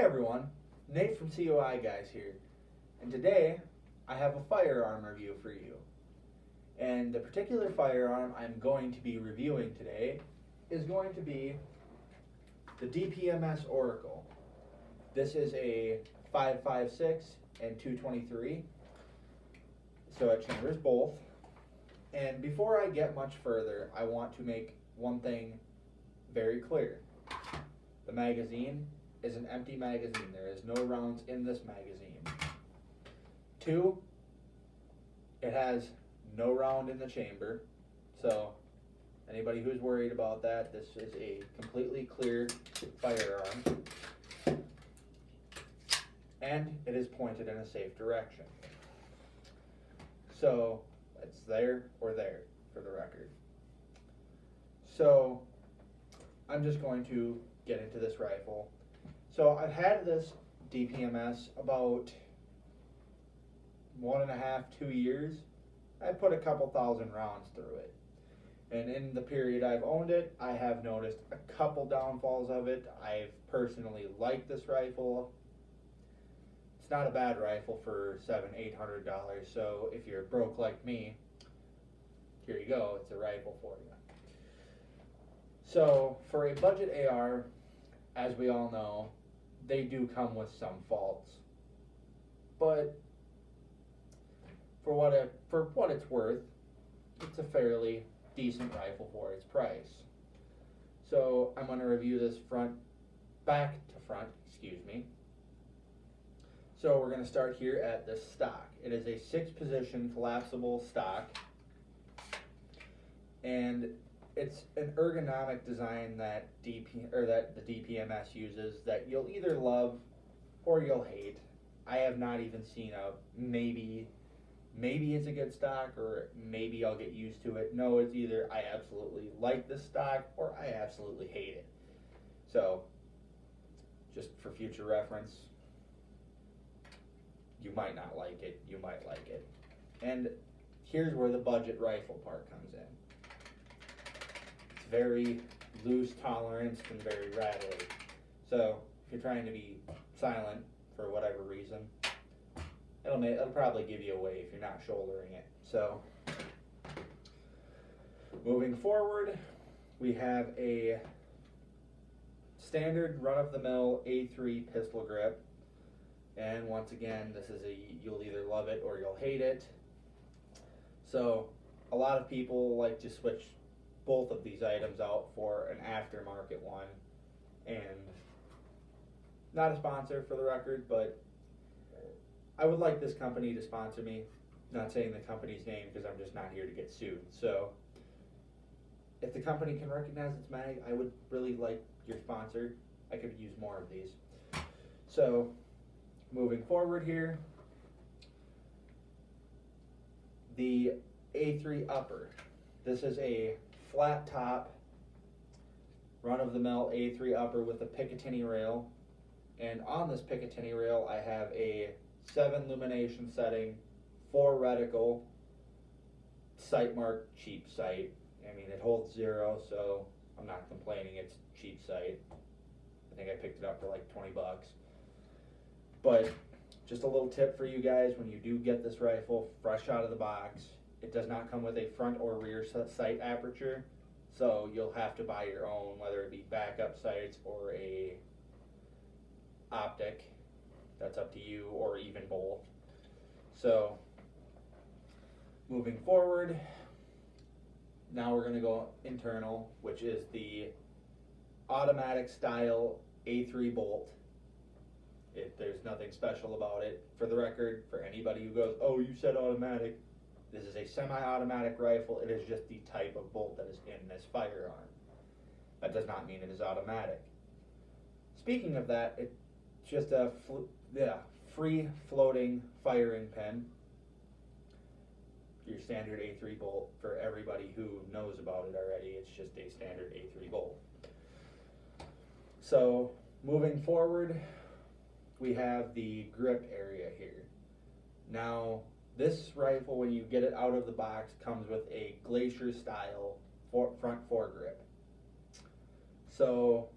everyone, Nate from COI Guys here, and today I have a firearm review for you. And the particular firearm I'm going to be reviewing today is going to be the DPMS Oracle. This is a 5.56 and 223, so it chambers both. And before I get much further, I want to make one thing very clear. The magazine is an empty magazine. There is no rounds in this magazine. 2, it has no round in the chamber. So anybody who's worried about that, this is a completely clear firearm. And it is pointed in a safe direction. So it's there or there for the record. So I'm just going to get into this rifle. So I've had this DPMS about 1.5, 2 years. I put a couple thousand rounds through it. And in the period I've owned it, I have noticed a couple downfalls of it. I've personally liked this rifle. It's not a bad rifle for $700, $800. So if you're broke like me, here you go, it's a rifle for you. So for a budget AR, as we all know, they do come with some faults. But for what it's worth, it's a fairly decent rifle for its price. So I'm going to review this back to front, excuse me. So we're going to start here at the stock. It is a 6-position collapsible stock, and it's an ergonomic design that the DPMS uses that you'll either love or you'll hate. I have not even seen a maybe it's a good stock or maybe I'll get used to it. No, it's either I absolutely like this stock or I absolutely hate it. So just for future reference, you might not like it, you might like it. And here's where the budget rifle part comes in. It's very loose tolerance and very rattly. So if you're trying to be silent for whatever reason, it'll probably give you away if you're not shouldering it. So moving forward, we have a standard run-of-the-mill A3 pistol grip. And once again, this is you'll either love it or you'll hate it. So a lot of people like to switch both of these items out for an aftermarket one. And not a sponsor for the record, but I would like this company to sponsor me. Not saying the company's name because I'm just not here to get sued. So if the company can recognize its mag, I would really like your sponsor. I could use more of these. So moving forward here, the A3 upper. This is a flat top, run-of-the-mill A3 upper with a Picatinny rail. And on this Picatinny rail, I have a 7 illumination setting, 4 reticle, sight mark, cheap sight. I mean, it holds 0, so I'm not complaining. It's cheap sight. I think I picked it up for like 20 bucks. But just a little tip for you guys, when you do get this rifle fresh out of the box, it does not come with a front or rear sight aperture, so you'll have to buy your own, whether it be backup sights or a optic. That's up to you, or even both. So moving forward, now we're going to go internal, which is the automatic style A3 bolt. There's nothing special about it. For the record, for anybody who goes, oh, you said automatic, this is a semi-automatic rifle. It is just the type of bolt that is in this firearm. That does not mean it is automatic. Speaking of that, it's just a free floating firing pin. Your standard A3 bolt. For everybody who knows about it already, it's just a standard A3 bolt. So moving forward, we have the grip area here. Now, this rifle, when you get it out of the box, comes with a Glacier style front foregrip. So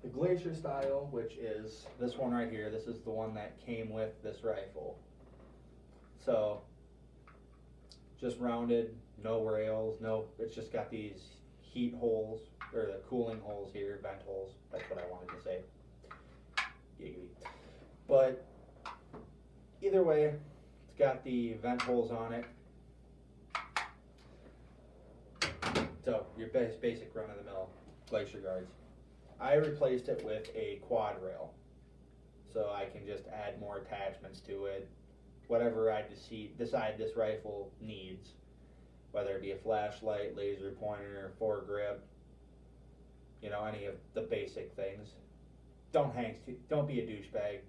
the Glacier style, which is this one right here. This is the one that came with this rifle. So, just rounded, no rails, it's just got these heat holes, or the cooling holes here, vent holes, that's what I wanted to say. Giggity. But, either way, it's got the vent holes on it. So, your basic run-of-the-mill Glacier guards. I replaced it with a quad rail, so I can just add more attachments to it, whatever I decide this rifle needs, whether it be a flashlight, laser pointer, foregrip, you know, any of the basic things. Don't be a douchebag.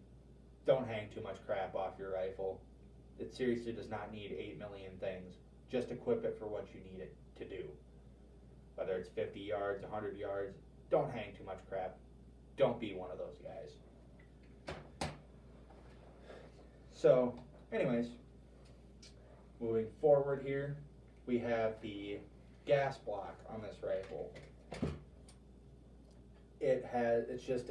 Don't hang too much crap off your rifle. It seriously does not need 8 million things. Just equip it for what you need it to do. Whether it's 50 yards, 100 yards, don't hang too much crap. Don't be one of those guys. So, anyways, moving forward here, we have the gas block on this rifle. It just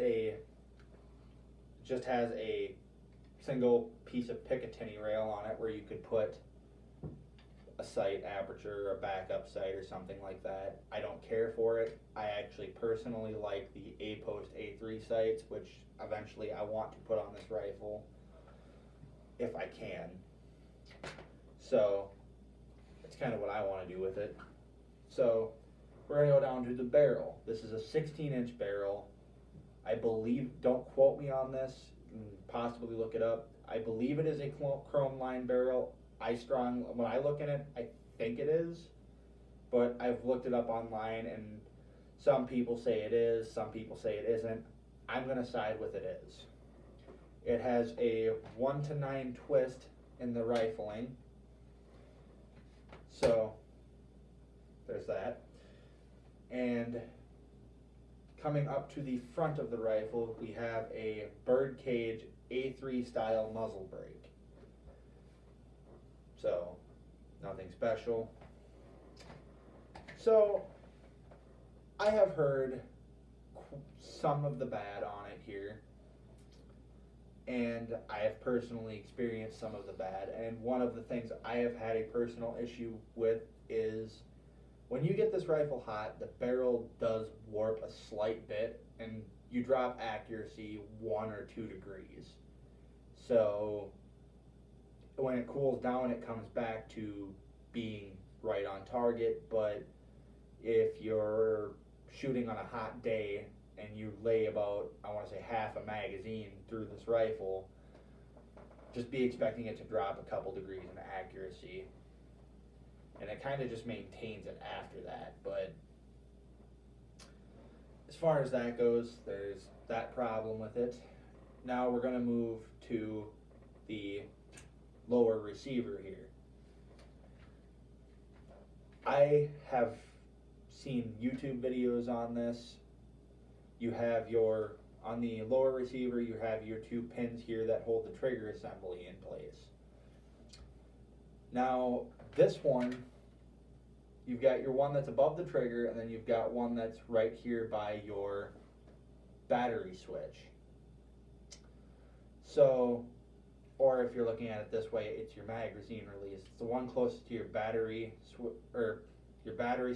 has a single piece of Picatinny rail on it where you could put a sight aperture or a backup sight or something like that. I don't care for it. I actually personally like the A-post A3 sights, which eventually I want to put on this rifle if I can. So that's kind of what I want to do with it. So we're going to go down to the barrel. This is a 16-inch barrel. I believe, don't quote me on this, possibly look it up. I believe it is a chrome line barrel. When I look at it, I think it is, but I've looked it up online, and some people say it is, some people say it isn't. I'm going to side with it is. It has a 1-to-9 twist in the rifling, so there's that. And coming up to the front of the rifle, we have a birdcage A3 style muzzle brake. So, nothing special. So, I have heard some of the bad on it here, and I have personally experienced some of the bad, and one of the things I have had a personal issue with is when you get this rifle hot, the barrel does warp a slight bit, and you drop accuracy 1 or 2 degrees. So, when it cools down, it comes back to being right on target, but if you're shooting on a hot day and you lay about, I want to say, half a magazine through this rifle, just be expecting it to drop a couple degrees in accuracy, and it kind of just maintains it after that. But as far as that goes, there's that problem with it. Now we're going to move to the lower receiver here. I have seen YouTube videos on this. You have on the lower receiver, you have your 2 pins here that hold the trigger assembly in place. Now, this one, you've got your one that's above the trigger, and then you've got one that's right here by your battery switch. So, or if you're looking at it this way, it's your magazine release. It's the one closest to your battery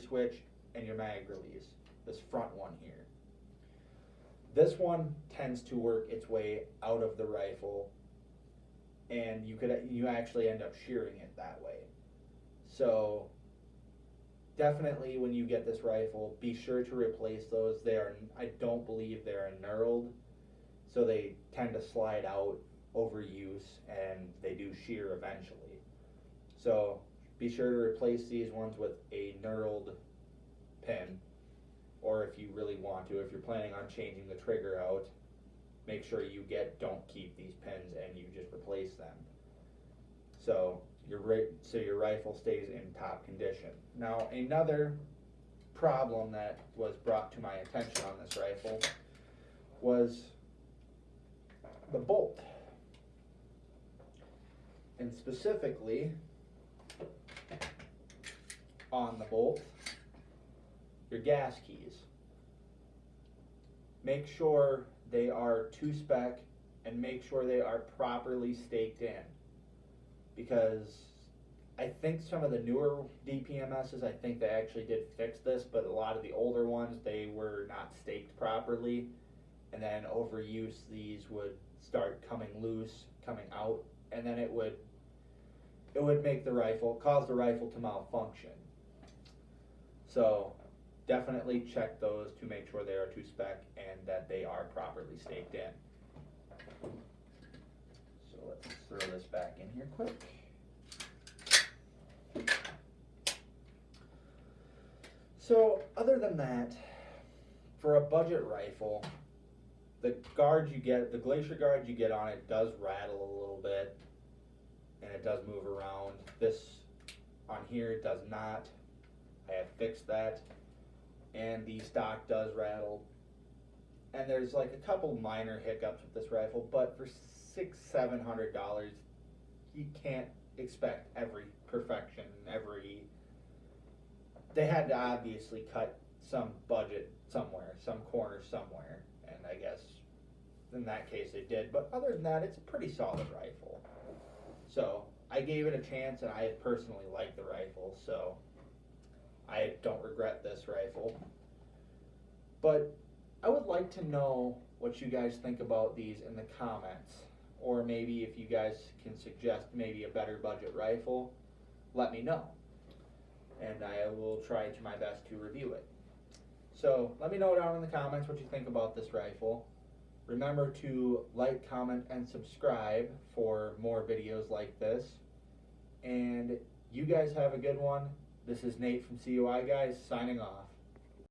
switch and your mag release. This front one here. This one tends to work its way out of the rifle, and you actually end up shearing it that way. So definitely when you get this rifle, be sure to replace those. I don't believe they're knurled, so they tend to slide out over use, and they do shear eventually. So be sure to replace these ones with a knurled pin, or if you really want to, if you're planning on changing the trigger out, make sure don't keep these pins and you just replace them. So your rifle stays in top condition. Now, another problem that was brought to my attention on this rifle was the bolt. And specifically, on the bolt, your gas keys. make sure they are to spec and make sure they are properly staked in. Because I think some of the newer DPMSs, I think they actually did fix this, but a lot of the older ones, they were not staked properly. And then overuse, these would start coming loose, coming out, and then it would make the rifle, cause the rifle to malfunction. So definitely check those to make sure they are to spec and that they are properly staked in. So let's throw this back in here quick. So other than that, for a budget rifle, the guard you get, the glacier guard you get on it does rattle a little bit, and it does move around. This on here does not. I have fixed that, and the stock does rattle. And there's like a couple minor hiccups with this rifle, but for $600-700, you can't expect every perfection, they had to obviously cut some budget somewhere, some corner somewhere, and I guess in that case they did. But other than that, it's a pretty solid rifle. So I gave it a chance, and I personally like the rifle, so I don't regret this rifle. But I would like to know what you guys think about these in the comments, or maybe if you guys can suggest maybe a better budget rifle, let me know, and I will try to my best to review it. So let me know down in the comments what you think about this rifle. Remember to like, comment, and subscribe for more videos like this. And you guys have a good one. This is Nate from COI Guys signing off.